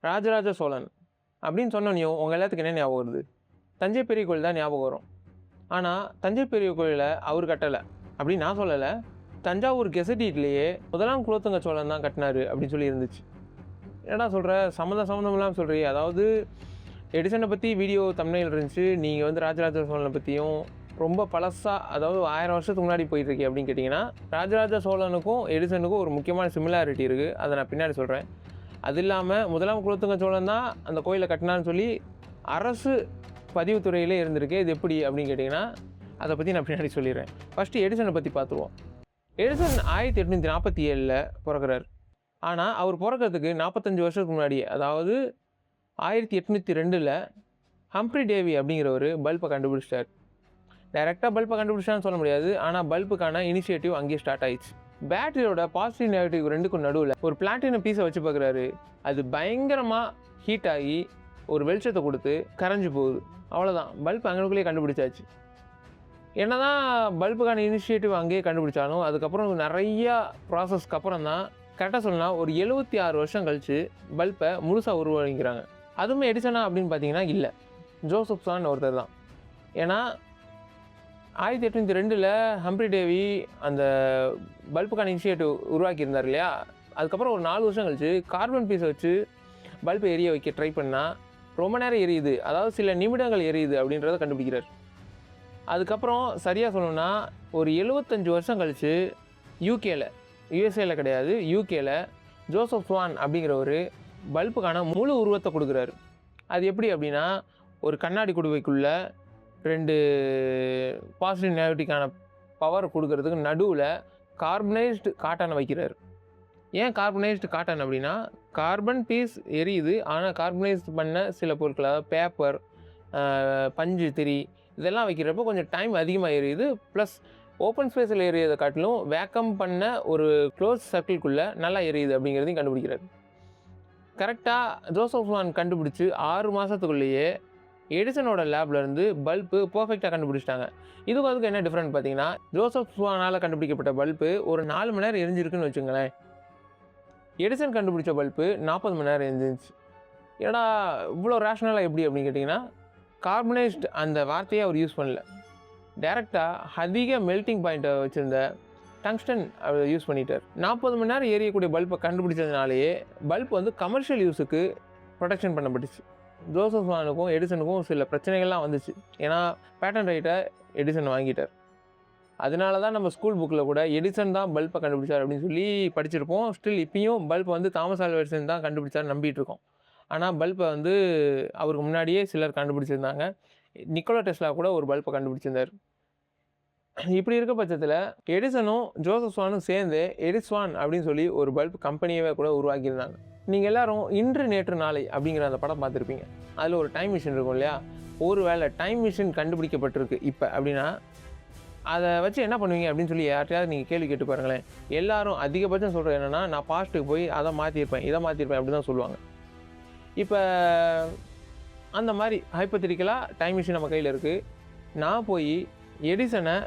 ராஜராஜ சோழன் அப்படின்னு சொன்னோனையும் உங்கள் எல்லாத்துக்கு என்ன ஞாபகம் வருது? தஞ்சை பெரிய கோயில் தான் ஞாபகம் வரும். ஆனால் தஞ்சை பெரிய கோயிலை அவர் கட்டலை அப்படின்னு நான் சொல்லலை. தஞ்சாவூர் கெசட்டீட்லேயே முதலாம் குலோத்துங்க சோழன் தான் கட்டினாரு அப்படின்னு சொல்லி இருந்துச்சு. என்னடா சொல்கிற, சம்மந்தம் இல்லாமல் சொல்கிறீ? அதாவது எடிசனை பற்றி வீடியோ தம்ப்நெயில் இருந்துச்சு, நீங்கள் வந்து ராஜராஜ சோழனை பற்றியும் ரொம்ப பழசாக, அதாவது 1000 வருஷத்துக்கு முன்னாடி போயிட்டுருக்கே அப்படின்னு கேட்டிங்கன்னா, ராஜராஜ சோழனுக்கும் எடிசனுக்கும் ஒரு முக்கியமான சிமிலாரிட்டி இருக்குது. அதை நான் பின்னாடி சொல்கிறேன். அது இல்லாமல் முதலாம் குலோத்துங்க சோழன் தான் அந்த கோயிலை கட்டினான்னு சொல்லி அரசு பதிவுத்துறையிலே இருந்திருக்கு. இது எப்படி அப்படின்னு கேட்டிங்கன்னா, அதை பற்றி நான் பின்னாடி சொல்லிடுறேன். ஃபஸ்ட்டு எடிசனை பற்றி பார்த்துருவோம். எடிசன் 1847 பிறகுறார். ஆனால் அவர் பிறக்கிறதுக்கு 45 வருஷத்துக்கு முன்னாடி, அதாவது 1802 ஹம்ப்ரி டேவி அப்படிங்கிறவர் பல்பை கண்டுபிடிச்சிட்டார். டைரெக்டாக பல்பை கண்டுபிடிச்சான்னு சொல்ல முடியாது, ஆனால் பல்புக்கான இனிஷியேட்டிவ் அங்கேயே ஸ்டார்ட் ஆயிடுச்சு. பேட்டரியோட பாசிட்டிவ் நெகட்டிவ் ரெண்டுக்கும் நடுவில் ஒரு பிளாட்டினம் பீஸை வச்சு பார்க்குறாரு. அது பயங்கரமாக ஹீட் ஆகி ஒரு வெளிச்சத்தை கொடுத்து கரைஞ்சி போகுது. அவ்வளோதான், பல்ப் அங்கனுக்குள்ளேயே கண்டுபிடிச்சாச்சு. என்னதான் பல்புக்கான இனிஷியேட்டிவ் அங்கேயே கண்டுபிடிச்சாலும் அதுக்கப்புறம் நிறையா ப்ராசஸ்க்கு அப்புறம் தான், கரெக்டாக சொல்லலாம், ஒரு 76 வருஷம் கழித்து பல்பை முழுசாக உருவாங்கிக்கிறாங்க. அதுவுமே எடிசனா அப்படின்னு பார்த்தீங்கன்னா இல்லை, ஜோசப் ஸ்வான் ஒருத்தர் தான். ஏன்னா 1802 ஹம்ப்ரி டேவி அந்த பல்புக்கான இனிஷியேட்டிவ் உருவாக்கியிருந்தார் இல்லையா, அதுக்கப்புறம் ஒரு 4 வருஷம் கழிச்சு கார்பன் பீஸை வச்சு பல்பை எரிய வைக்க ட்ரை பண்ணால் ரொம்ப நேரம் எரியுது, அதாவது சில நிமிடங்கள் எரியுது அப்படின்றத கண்டுபிடிக்கிறார். அதுக்கப்புறம் சரியாக சொல்லணும்னா ஒரு 75 வருஷம் கழித்து யூஎஸ்ஏல கிடையாது, யூகேல ஜோசப் ஸ்வான் அப்படிங்கிற ஒரு பல்புக்கான முழு உருவத்தை கொடுக்குறாரு. அது எப்படி அப்படின்னா, ஒரு கண்ணாடி குடுவைக்குள்ளே 2 பாசிட்டிவ் நெகட்டிவ்க்கான பவர் கொடுக்கறதுக்கு நடுவில் கார்பனைஸ்டு காட்டனை வைக்கிறார். ஏன் கார்பனைஸ்டு காட்டன் அப்படின்னா, கார்பன் பீஸ் எரியுது, ஆனால் கார்பனைஸ்டு பண்ண சில பொருட்கள், அதாவது பேப்பர், பஞ்சு, திரி, இதெல்லாம் வைக்கிறப்போ கொஞ்சம் டைம் அதிகமாக எரியுது. ப்ளஸ் ஓப்பன் ஸ்பேஸில் எரியதை காட்டிலும் வேக்கம் பண்ண ஒரு க்ளோஸ் சர்க்கிள்குள்ளே நல்லா எரியுது அப்படிங்கிறதையும் கண்டுபிடிக்கிறார். கரெக்டாக ஜோசப் ஸ்வான் கண்டுபிடிச்சி 6 மாதத்துக்குள்ளேயே எடிசனோட லேப்லேருந்து பல்பு பர்ஃபெக்டாக கண்டுபிடிச்சிட்டாங்க. இதுக்கு அதுக்கு என்ன டிஃப்ரெண்ட் பார்த்தீங்கன்னா, ஜோசப் ஸ்வானால் கண்டுபிடிக்கப்பட்ட பல்பு ஒரு 4 மணி நேரம் எரிஞ்சிருக்குன்னு வச்சுங்களேன். எடிசன் கண்டுபிடிச்ச பல்பு 40 மணி நேரம் எரிஞ்சிருச்சு. ஏன்னா இவ்வளோ ரேஷ்னலாக எப்படி அப்படின்னு கேட்டிங்கன்னா, கார்பனைஸ்டு அந்த வார்த்தையை அவர் யூஸ் பண்ணல. டேரெக்டாக அதிக மெல்ட்டிங் பாயிண்ட்டை வச்சுருந்த டங்ஸ்டன் அவர் யூஸ் பண்ணிட்டார். 40 மணி நேரம் எரியக்கூடிய பல்பை கண்டுபிடிச்சதுனாலேயே பல்ப் வந்து கமர்ஷியல் யூஸுக்கு ப்ரொடெக்ஷன் பண்ணப்பட்டுச்சு. ஜோசப் ஸ்வானுக்கும் எடிசனுக்கும் சில பிரச்சனைகள்லாம் வந்துச்சு. ஏன்னா பேட்டன் ரைட்டை எடிசன் வாங்கிட்டார். அதனால தான் நம்ம ஸ்கூல் புக்கில் கூட எடிசன் தான் பல்பை கண்டுபிடிச்சார் அப்படின்னு சொல்லி படிச்சிருப்போம். ஸ்டில் இப்பயும் பல்ப் வந்து தாமஸ் ஆல்வா எடிசன் தான் கண்டுபிடிச்சார் நம்பிட்டு இருக்கோம். ஆனால் பல்பை வந்து அவருக்கு முன்னாடியே சிலர் கண்டுபிடிச்சிருந்தாங்க. நிக்கோலா டெஸ்லா கூட ஒரு பல்பை கண்டுபிடிச்சிருந்தார். இப்படி இருக்க பட்சத்தில் எடிசனும் ஜோசப் ஸ்வானும் சேர்ந்து எடிஸ்வான் அப்படின்னு சொல்லி ஒரு பல்ப் கம்பெனியவே கூட உருவாக்கியிருந்தாங்க. நீங்கள் எல்லோரும் இன்று நேற்று நாளை அப்படிங்கிற அந்த படம் பார்த்துருப்பீங்க. அதில் ஒரு டைம் மிஷின் இருக்கும் இல்லையா? ஒரு வேளை டைம் மிஷின் கண்டுபிடிக்கப்பட்டிருக்கு இப்போ அப்படின்னா அதை வச்சு என்ன பண்ணுவீங்க அப்படின்னு சொல்லி யார்ட்டையாவது நீங்கள் கேள்வி கேட்டு பாருங்களேன். எல்லோரும் அதிகபட்சம் சொல்கிறது என்னென்னா, நான் பாஸ்ட்டுக்கு போய் அதை மாற்றிருப்பேன், இதை மாற்றிருப்பேன் அப்படி தான் சொல்லுவாங்க. இப்போ அந்த மாதிரி ஹைப்போதெட்டிக்கலாக டைம் மிஷின் நம்ம கையில் இருக்குது. நான் போய் எடிசனை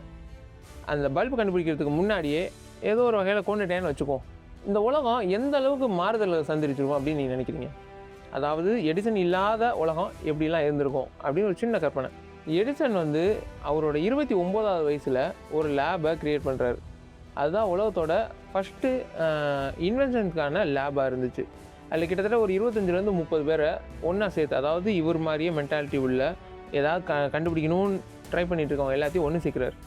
அந்த பல்பு கண்டுபிடிக்கிறதுக்கு முன்னாடியே ஏதோ ஒரு வகையில் கொண்டுட்டேன்னு வச்சுப்போம். இந்த உலகம் எந்த அளவுக்கு மாறுதலை சந்திச்சிருக்கும் அப்படின்னு நீங்கள் நினைக்கிறீங்க? அதாவது எடிசன் இல்லாத உலகம் எப்படிலாம் இருந்திருக்கும் அப்படின்னு ஒரு சின்ன கற்பனை. எடிசன் வந்து அவரோட 29வது வயசில் ஒரு லேபை க்ரியேட் பண்ணுறாரு. அதுதான் உலகத்தோட ஃபஸ்ட்டு இன்வென்ஷனுக்கான லேபாக இருந்துச்சு. அதில் கிட்டத்தட்ட ஒரு 25-30 பேரை ஒன்றா சேர்த்து, அதாவது இவர் மாதிரியே மென்டாலிட்டி உள்ள ஏதாவது கண்டுபிடிக்கணும்னு ட்ரை பண்ணிகிட்டு இருக்கவங்க எல்லாத்தையும் ஒன்று சேர்க்குறாரு.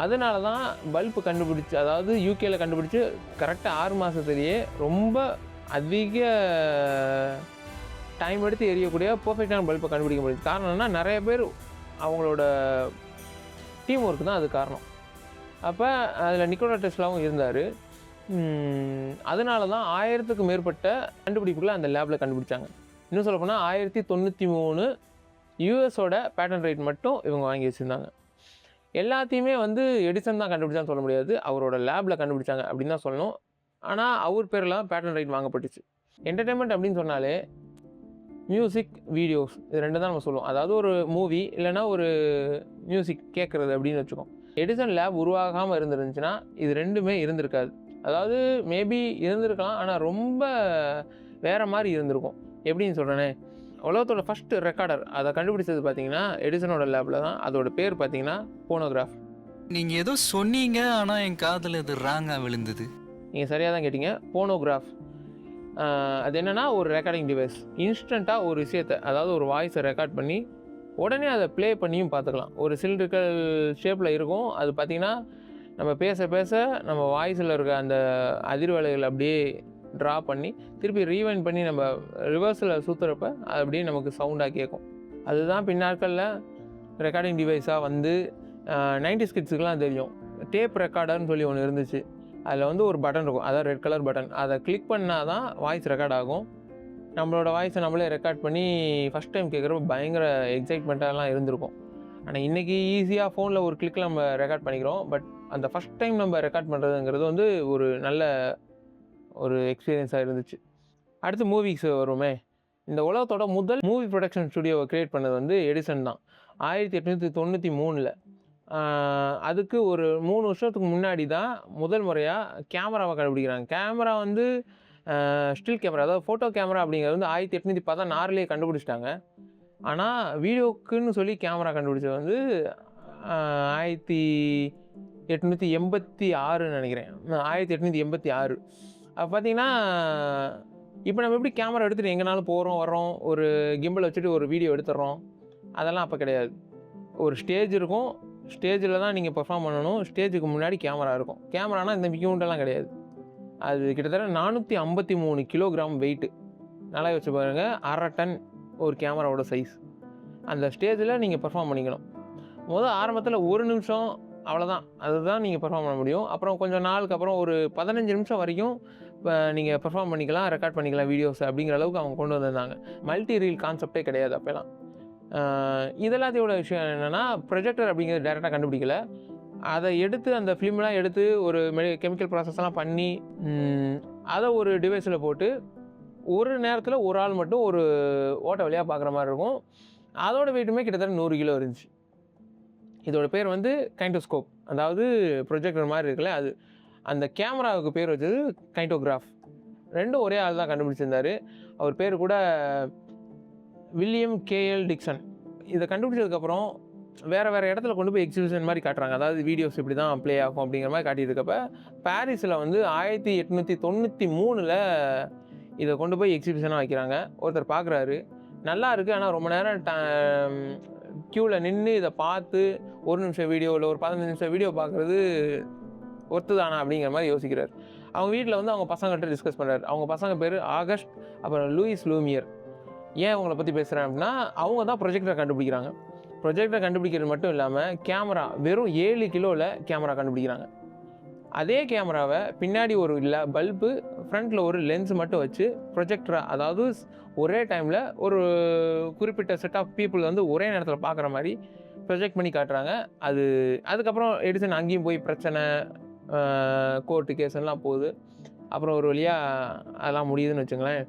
அதனால தான் பல்பு கண்டுபிடிச்சி, அதாவது யூகேல கண்டுபிடிச்சி கரெக்டாக 6 மாதத்துலேயே ரொம்ப அதிக டைம் எடுத்து எரியக்கூடிய பர்ஃபெக்டான பல்பை கண்டுபிடிக்க முடியுது. காரணம் என்னன்னா, நிறைய பேர் அவங்களோட டீம் ஒர்க்கு தான் அது காரணம். அப்போ அதில் நிக்கோலா டெஸ்லாவும் இருந்தார். அதனால தான் 1000க்கும் மேற்பட்ட கண்டுபிடிப்புகளை அந்த லேபில் கண்டுபிடிச்சாங்க. இன்னும் சொல்லப்போனால் 1093 யூஎஸோட பேட்டன் ரைட் மட்டும் இவங்க வாங்கி வச்சுருந்தாங்க. எல்லாத்தையுமே வந்து எடிசன் தான் கண்டுபிடிச்சான்னு சொல்ல முடியாது, அவரோட லேபில் கண்டுபிடிச்சாங்க அப்படின்னு தான் சொல்லணும். ஆனால் அவர் பேரெல்லாம் பேட்டன் ரைட் வாங்கப்பட்டுச்சு. என்டர்டெயின்மெண்ட் அப்படின்னு சொன்னாலே மியூசிக், வீடியோஸ், இது 2 தான் நம்ம சொல்லுவோம். அதாவது ஒரு மூவி இல்லைனா ஒரு மியூசிக் கேட்குறது அப்படின்னு வச்சுக்கோம். எடிசன் லேப் உருவாகாமல் இருந்துருந்துச்சுன்னா இது 2மே இருந்திருக்காது. அதாவது மேபி இருந்திருக்கலாம், ஆனால் ரொம்ப வேறு மாதிரி இருந்திருக்கும். எப்படின்னு சொல்கிறேனே, உலகத்தோட ஃபஸ்ட்டு ரெக்கார்டர் அதை கண்டுபிடிச்சது பார்த்தீங்கன்னா எடிசனோட லேபில் தான். அதோட பேர் பார்த்தீங்கன்னா போனோகிராஃப். நீங்கள் ஏதோ சொன்னீங்க, ஆனால் என் காதில் இது ராங்காக விழுந்தது. நீங்கள் சரியாக தான் கேட்டீங்க. போனோகிராஃப் அது என்னென்னா ஒரு ரெக்கார்டிங் டிவைஸ். இன்ஸ்டண்ட்டாக ஒரு விஷயத்தை, அதாவது ஒரு வாய்ஸை ரெக்கார்ட் பண்ணி உடனே அதை ப்ளே பண்ணியும் பார்த்துக்கலாம். ஒரு சிலிண்ட்ரிக்கல் ஷேப்பில் இருக்கும். அது பார்த்திங்கன்னா நம்ம பேச பேச நம்ம வாய்ஸில் இருக்க அந்த அதிர்வலைகள் அப்படியே ட்ரா பண்ணி திருப்பி ரீவைண்ட் பண்ணி நம்ம ரிவர்ஸில் சுற்றுறப்ப அது அப்படியே நமக்கு சவுண்டாக கேட்கும். அதுதான் பின்னாட்களில் ரெக்கார்டிங் டிவைஸாக வந்து 90s கிட்ஸுக்கெலாம் தெரியும். டேப் ரெக்கார்டர்னு சொல்லி ஒன்று இருந்துச்சு. அதில் வந்து ஒரு பட்டன் இருக்கும், அதாவது ரெட் கலர் பட்டன். அதை கிளிக் பண்ணால் தான் வாய்ஸ் ரெக்கார்ட் ஆகும். நம்மளோட வாய்ஸை நம்மளே ரெக்கார்ட் பண்ணி ஃபஸ்ட் டைம் கேட்குறப்ப பயங்கர எக்ஸைட்மெண்ட்டாலாம் இருந்திருக்கும். ஆனால் இன்றைக்கி ஈஸியாக ஃபோனில் ஒரு கிளிக்கில் நம்ம ரெக்கார்ட் பண்ணிக்கிறோம். பட் அந்த ஃபஸ்ட் டைம் நம்ம ரெக்கார்ட் பண்ணுறதுங்கிறது வந்து ஒரு நல்ல ஒரு எக்ஸ்பீரியன்ஸாக இருந்துச்சு. அடுத்து மூவிஸ் வருமே. இந்த உலகத்தோட முதல் மூவி ப்ரொடக்ஷன் ஸ்டுடியோவை க்ரியேட் பண்ணது வந்து எடிசன் தான் 1893. அதுக்கு ஒரு 3 வருஷத்துக்கு முன்னாடி தான் முதல் முறையாக கேமராவை கண்டுபிடிக்கிறாங்க. கேமரா வந்து ஸ்டில் கேமரா, அதாவது ஃபோட்டோ கேமரா அப்படிங்கிறது வந்து 1816 கண்டுபிடிச்சிட்டாங்க. ஆனால் வீடியோக்குன்னு சொல்லி கேமரா கண்டுபிடிச்சது வந்து 1886 நினைக்கிறேன். 1886. அப்போ பார்த்தீங்கன்னா இப்போ நம்ம எப்படி கேமரா எடுத்துகிட்டு எங்கேனாலும் போகிறோம் வரோம், ஒரு கிம்பிள் வச்சுட்டு ஒரு வீடியோ எடுத்துடுறோம், அதெல்லாம் அப்போ கிடையாது. ஒரு ஸ்டேஜ் இருக்கும், ஸ்டேஜில் தான் நீங்கள் பெர்ஃபார்ம் பண்ணணும். ஸ்டேஜுக்கு முன்னாடி கேமரா இருக்கும். கேமரானா இந்த மிக்யூண்டெல்லாம் கிடையாது. அது கிட்டத்தட்ட 453 கிலோகிராம் வெயிட்டு. நல்லா வச்சு பாருங்கள், 1/2 டன் ஒரு கேமராவோட சைஸ். அந்த ஸ்டேஜில் நீங்கள் பெர்ஃபார்ம் பண்ணிக்கணும். ஆரம்பத்தில் 1 நிமிஷம் அவ்வளோதான், அதுதான் நீங்கள் பெர்ஃபார்ம் பண்ண முடியும். அப்புறம் கொஞ்சம் நாளுக்கு அப்புறம் ஒரு 15 நிமிஷம் வரைக்கும் நீங்கள் பெர்ஃபார்ம் பண்ணிக்கலாம், ரெக்கார்ட் பண்ணிக்கலாம் வீடியோஸ் அப்படிங்கிற அளவுக்கு அவங்க கொண்டு வந்திருந்தாங்க. மல்டி ரீல் கான்செப்டே கிடையாது அப்போலாம். இதெல்லாத்தையோட விஷயம் என்னென்னா, ப்ரொஜெக்டர் அப்படிங்கிறது டேரெக்டாக கண்டுபிடிக்கல. அதை எடுத்து அந்த ஃபிலிம்லாம் எடுத்து ஒரு கெமிக்கல் ப்ராசஸ்லாம் பண்ணி அதை ஒரு டிவைஸில் போட்டு ஒரு நேரத்தில் ஒரு ஆள் மட்டும் ஒரு ஓட்டை வழியாக பார்க்குற மாதிரி இருக்கும். அதோட வெயிட்டுமே கிட்டத்தட்ட 100 கிலோ இருந்துச்சு. இதோட பேர் வந்து கைண்டோஸ்கோப், அதாவது ப்ரொஜெக்டர் மாதிரி இருக்குல்ல அது. அந்த கேமராவுக்கு பேர் வச்சது கைண்டோகிராஃப். ரெண்டும் ஒரே ஆள் தான் கண்டுபிடிச்சிருந்தார். அவர் பேர் கூட வில்லியம் கேஎல் டிக்சன். இதை கண்டுபிடிச்சதுக்கப்புறம் வேறு இடத்துல கொண்டு போய் எக்ஸிபிஷன் மாதிரி காட்டுறாங்க. அதாவது வீடியோஸ் இப்படி தான் ப்ளே ஆகும் அப்படிங்கிற மாதிரி காட்டியிருக்கப்ப பாரிஸில் வந்து 1893 இதை கொண்டு போய் எக்ஸிபிஷனாக வைக்கிறாங்க. ஒருத்தர் பார்க்குறாரு, நல்லா இருக்குது, ஆனால் ரொம்ப நேரம் க்யூவில் நின்று இதை பார்த்து 1 நிமிஷம் வீடியோ இல்லை ஒரு 15 நிமிஷம் வீடியோ பார்க்குறது ஒர்த்து தானா அப்படிங்கிற மாதிரி யோசிக்கிறார். அவங்க வீட்டில் வந்து அவங்க பசங்கள்கிட்ட டிஸ்கஸ் பண்ணுறாரு. அவங்க பசங்க பேர் ஆகஸ்ட், அப்புறம் லூயிஸ் லூமியர். ஏன் அவங்கள பற்றி பேசுகிறேன் அப்படின்னா, அவங்க தான் ப்ரொஜெக்டரை கண்டுபிடிக்கிறாங்க. ப்ரொஜெக்டரை கண்டுபிடிக்கிறது மட்டும் இல்லாமல் கேமரா வெறும் 7 கிலோவில் கேமரா கண்டுபிடிக்கிறாங்க. அதே கேமராவை பின்னாடி ஒரு பல்பு, ஃப்ரண்ட்டில் ஒரு லென்ஸ் மட்டும் வச்சு ப்ரொஜெக்டரை, அதாவது ஒரே டைமில் ஒரு குறிப்பிட்ட செட் ஆஃப் பீப்புள் வந்து ஒரே நேரத்தில் பார்க்குற மாதிரி ப்ரொஜெக்ட் பண்ணி காட்டுறாங்க. அதுக்கப்புறம் எடிசன் அங்கேயும் போய் பிரச்சனை, கோர்ட்டு கேஸ்லாம் போகுது. அப்புறம் ஒரு வழியாக அதெல்லாம் முடியுதுன்னு வச்சுங்களேன்.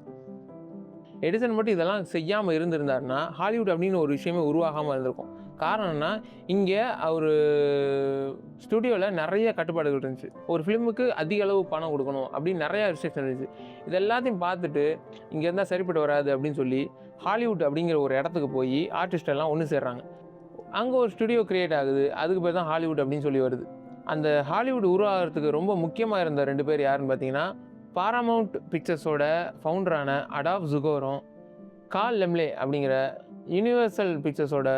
எடிசன் மட்டும் இதெல்லாம் செய்யாமல் இருந்திருந்தாருன்னா ஹாலிவுட் அப்படின்னு ஒரு விஷயமே உருவாகாமல் இருந்திருக்கும். காரணம்னா, இங்கே அவர் ஸ்டுடியோவில் நிறைய கட்டுப்பாடுகள் இருந்துச்சு. ஒரு ஃபிலிமுக்கு அதிக அளவு பணம் கொடுக்கணும் அப்படின்னு நிறையா ரெஸ்ட்ரிக்ஷன் இருந்துச்சு. இது எல்லாத்தையும் பார்த்துட்டு இங்கே இருந்தால் சரிப்பட்டு வராது அப்படின்னு சொல்லி ஹாலிவுட் அப்படிங்கிற ஒரு இடத்துக்கு போய் ஆர்டிஸ்ட் எல்லாம் ஒன்று சேர்றாங்க. அங்கே ஒரு ஸ்டுடியோ க்ரியேட் ஆகுது. அதுக்கு பேர் தான் ஹாலிவுட் அப்படின்னு சொல்லி வருது. அந்த ஹாலிவுட் உருவாகிறதுக்கு ரொம்ப முக்கியமாக இருந்த 2 பேர் யாருன்னு பார்த்தீங்கன்னா, பாராமவுண்ட் பிக்சர்ஸோட ஃபவுண்டரான அடால்ஃப் ஜுகோரும், கார்ல் லெம்லே அப்படிங்கிற யூனிவர்சல் பிக்சர்ஸோட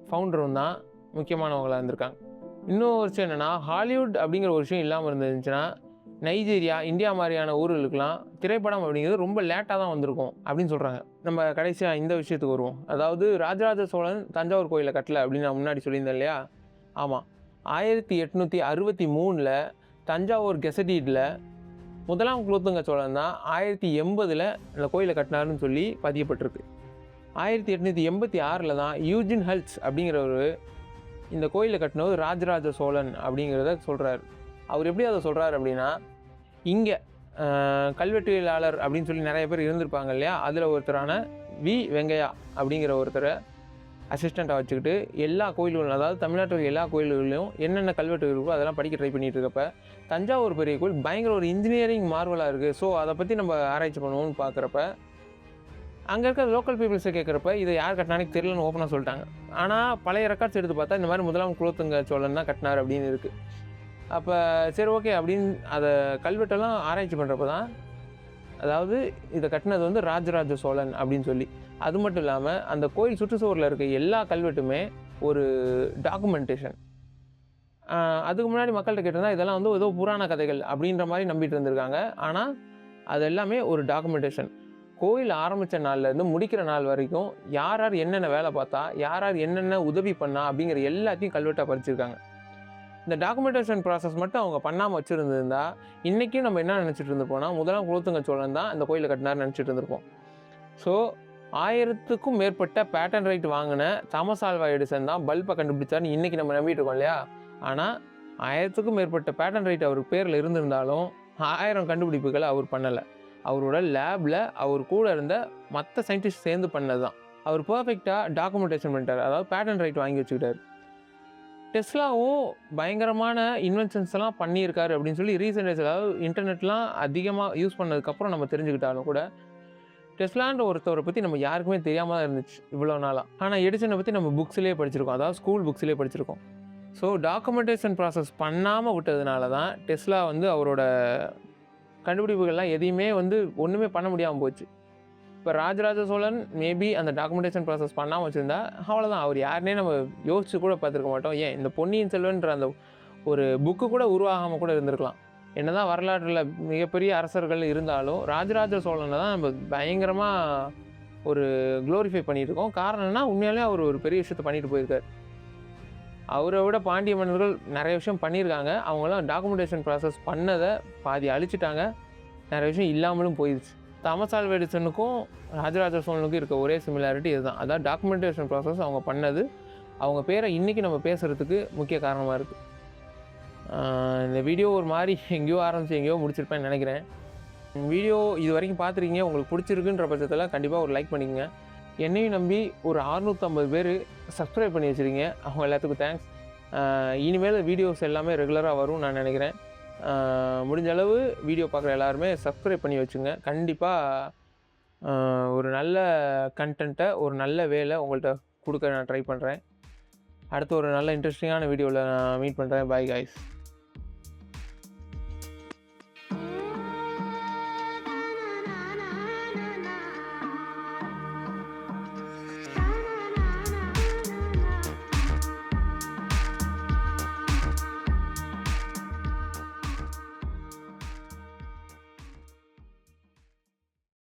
ஃபவுண்டரும் தான் முக்கியமானவங்களாக இருந்திருக்காங்க. இன்னொரு விஷயம் என்னென்னா, ஹாலிவுட் அப்படிங்கிற ஒரு விஷயம் இல்லாமல் இருந்துச்சுன்னா நைஜீரியா, இந்தியா மாதிரியான ஊர்களுக்கெலாம் திரைப்படம் அப்படிங்கிறது ரொம்ப லேட்டாக தான் வந்திருக்கும் அப்படின்னு சொல்கிறாங்க. நம்ம கடைசியாக இந்த விஷயத்துக்கு வருவோம். அதாவது ராஜராஜ சோழன் தஞ்சாவூர் கோயிலை கட்டலை அப்படின்னு நான் முன்னாடி சொல்லியிருந்தேன் இல்லையா? ஆமாம், 1863 தஞ்சாவூர் கெசடீடில் முதலாம் குலோத்துங்க சோழன் தான் 1080 இந்த கோயிலை கட்டினாருன்னு சொல்லி பதியப்பட்டிருக்கு. 1886 தான் யூஜின் ஹல்ட்ஸ் அப்படிங்கிறவர் இந்த கோயிலை கட்டினவர் ராஜராஜ சோழன் அப்படிங்கிறத சொல்கிறார். அவர் எப்படி அதை சொல்கிறார் அப்படின்னா, இங்கே கல்வெட்டியலாளர் அப்படின்னு சொல்லி நிறைய பேர் இருந்திருப்பாங்க இல்லையா? அதில் ஒருத்தரான வி வெங்கையா அப்படிங்கிற ஒருத்தரை அசிஸ்டண்ட்டாக வச்சுக்கிட்டு எல்லா கோயில்களும், அதாவது தமிழ்நாட்டில் எல்லா கோயில்கள்லையும் என்னென்ன கல்வெட்டு இருக்கோ அதெல்லாம் படிக்க ட்ரை பண்ணிகிட்டு இருக்கப்ப தஞ்சாவூர் பெரிய கோயில் பயங்கர ஒரு இன்ஜினியரிங் மார்வலாக இருக்குது. ஸோ அதை பற்றி நம்ம ஆராய்ச்சி பண்ணுவோம்னு பார்க்குறப்ப அங்கே இருக்கிற லோக்கல் பீப்புள்ஸை கேட்குறப்ப இதை யார் கட்டினானே தெரியலன்னு ஓப்பனாக சொல்லிட்டாங்க. ஆனால் பழைய ரெக்கார்ட்ஸ் எடுத்து பார்த்தா இந்த மாதிரி முதலாம் குலோத்துங்க சோழன் தான் கட்டினார் அப்படின்னு இருக்குது. அப்போ சரி ஓகே அப்படின்னு அதை கல்வெட்டெல்லாம் ஆராய்ச்சி பண்ணுறப்ப தான், அதாவது இதை கட்டினது வந்து ராஜராஜ சோழன் அப்படின்னு சொல்லி. அது மட்டும் இல்லாமல் அந்த கோயில் சுற்றுச்சுவரில் இருக்க எல்லா கல்வெட்டுமே ஒரு டாக்குமெண்டேஷன். அதுக்கு முன்னாடி மக்கள்கிட்ட கேட்டிருந்தா இதெல்லாம் வந்து ஏதோ புராண கதைகள் அப்படின்ற மாதிரி நம்பிட்டு இருந்திருக்காங்க. ஆனால் அது எல்லாமே ஒரு டாக்குமெண்டேஷன். கோயில் ஆரம்பித்த நாள்லேருந்து முடிக்கிற நாள் வரைக்கும் யார் யார் என்னென்ன வேலை பார்த்தா, யார் யார் என்னென்ன உதவி பண்ணா அப்படிங்கிற எல்லாத்தையும் கல்வெட்டாக பறிச்சிருக்காங்க. இந்த டாக்குமெண்டேஷன் ப்ராசஸ் மட்டும் அவங்க பண்ணாமல் வச்சுருந்துருந்தா இன்றைக்கும் நம்ம என்ன நினச்சிட்டு இருந்துப்போம்னா முதலாம் குலோத்துங்க சோழன் தான் இந்த கோயிலை கட்டினார்னு நினச்சிட்டு இருந்திருப்போம். ஸோ 1000க்கும் மேற்பட்ட பேட்டன் ரைட் வாங்கின தாமஸ் ஆல்வா எடிசன் தான் பல்பை கண்டுபிடிச்சார்னு இன்றைக்கி நம்ம நம்பிட்டு இருக்கோம் இல்லையா? ஆனால் 1000க்கும் மேற்பட்ட பேட்டன் ரைட் அவர் பேரில் இருந்திருந்தாலும் 1000 கண்டுபிடிப்புகளை அவர் பண்ணலை. அவரோட லேபில் அவர் கூட இருந்த மற்ற சயின்டிஸ்ட் சேர்ந்து பண்ணது தான். அவர் பர்ஃபெக்டாக டாக்குமெண்டேஷன் பண்ணிட்டார், அதாவது பேட்டன் ரைட் வாங்கி வச்சுக்கிட்டார். டெஸ்லாவும் பயங்கரமான இன்வென்ஷன்ஸ் எல்லாம் பண்ணியிருக்காரு அப்படின்னு சொல்லி ரீசெண்ட் டேஸ், அதாவது இன்டர்நெட்லாம் அதிகமாக யூஸ் பண்ணதுக்கப்புறம் நம்ம தெரிஞ்சுக்கிட்டாலும் கூட டெஸ்லான்ற ஒருத்தவரை பற்றி நம்ம யாருக்குமே தெரியாமல் தான் இருந்துச்சு இவ்வளோ நாளாக. ஆனால் எடிசனை பற்றி நம்ம புக்ஸ்லேயே படிச்சிருக்கோம், அதாவது ஸ்கூல் புக்ஸ்லேயே படிச்சிருக்கோம். ஸோ டாக்குமெண்டேஷன் ப்ராசஸ் பண்ணாமல் விட்டதுனால தான் டெஸ்லா வந்து அவரோட கண்டுபிடிப்புகள்லாம் எதையுமே வந்து ஒன்றுமே பண்ண முடியாமல் போச்சு. இப்போ ராஜராஜ சோழன் மேபி அந்த டாக்குமெண்டேஷன் ப்ராசஸ் பண்ணாமல் வச்சுருந்தா அவ்வளோதான், அவர் யாருனே நம்ம யோசிச்சு கூட பார்த்துருக்க மாட்டோம். ஏன் இந்த பொன்னியின் செல்வன்ற அந்த ஒரு புக்கு கூட உருவாகாமல் கூட இருந்திருக்கலாம். என்னதான் வரலாற்றில் மிகப்பெரிய அரசர்கள் இருந்தாலும் ராஜராஜ சோழனை தான் நம்ம பயங்கரமாக ஒரு க்ளோரிஃபை பண்ணிட்டு இருக்கோம். காரணம்னா உண்மையாலே அவர் ஒரு பெரிய விஷயத்தை பண்ணிட்டு போயிருக்கார். அவரை விட பாண்டிய மன்னர்கள் நிறைய விஷயம் பண்ணியிருக்காங்க. அவங்களாம் டாக்குமெண்டேஷன் ப்ராசஸ் பண்ணதை பாதி அழிச்சிட்டாங்க, நிறைய விஷயம் இல்லாமலும் போயிடுச்சு. தாமஸ் ஆல்வா எடிசனுக்கும் ராஜராஜ சோழனுக்கும் இருக்க ஒரே சிமிலாரிட்டி இதுதான், அதான் டாக்குமெண்டேஷன் ப்ராசஸ் அவங்க பண்ணது அவங்க பேரை இன்றைக்கி நம்ம பேசுகிறதுக்கு முக்கிய காரணமாக இருக்குது. இந்த வீடியோ ஒரு மாதிரி எங்கேயோ ஆரம்பித்து எங்கேயோ முடிச்சிருப்பேன்னு நினைக்கிறேன். வீடியோ இது வரைக்கும் பார்த்துருக்கீங்க, உங்களுக்கு பிடிச்சிருக்குன்ற பட்சத்தில் கண்டிப்பாக ஒரு லைக் பண்ணிக்கங்க. என்னையும் நம்பி ஒரு 650 பேர் சப்ஸ்கிரைப் பண்ணி வச்சுருக்கீங்க, அவங்க எல்லாத்துக்கும் தேங்க்ஸ். இனிமேல் வீடியோஸ் எல்லாமே ரெகுலராக வரும் நான் நினைக்கிறேன். முடிஞ்ச அளவு வீடியோ பார்க்குற எல்லாருமே சப்ஸ்கிரைப் பண்ணி வச்சுங்க. கண்டிப்பாக ஒரு நல்ல கண்டென்ட்டை ஒரு நல்ல வேலை உங்கள்கிட்ட கொடுக்க நான் ட்ரை பண்ணுறேன். அடுத்து ஒரு நல்ல இன்ட்ரெஸ்டிங்கான வீடியோவில் நான் மீட் பண்ணுறேன். By guys.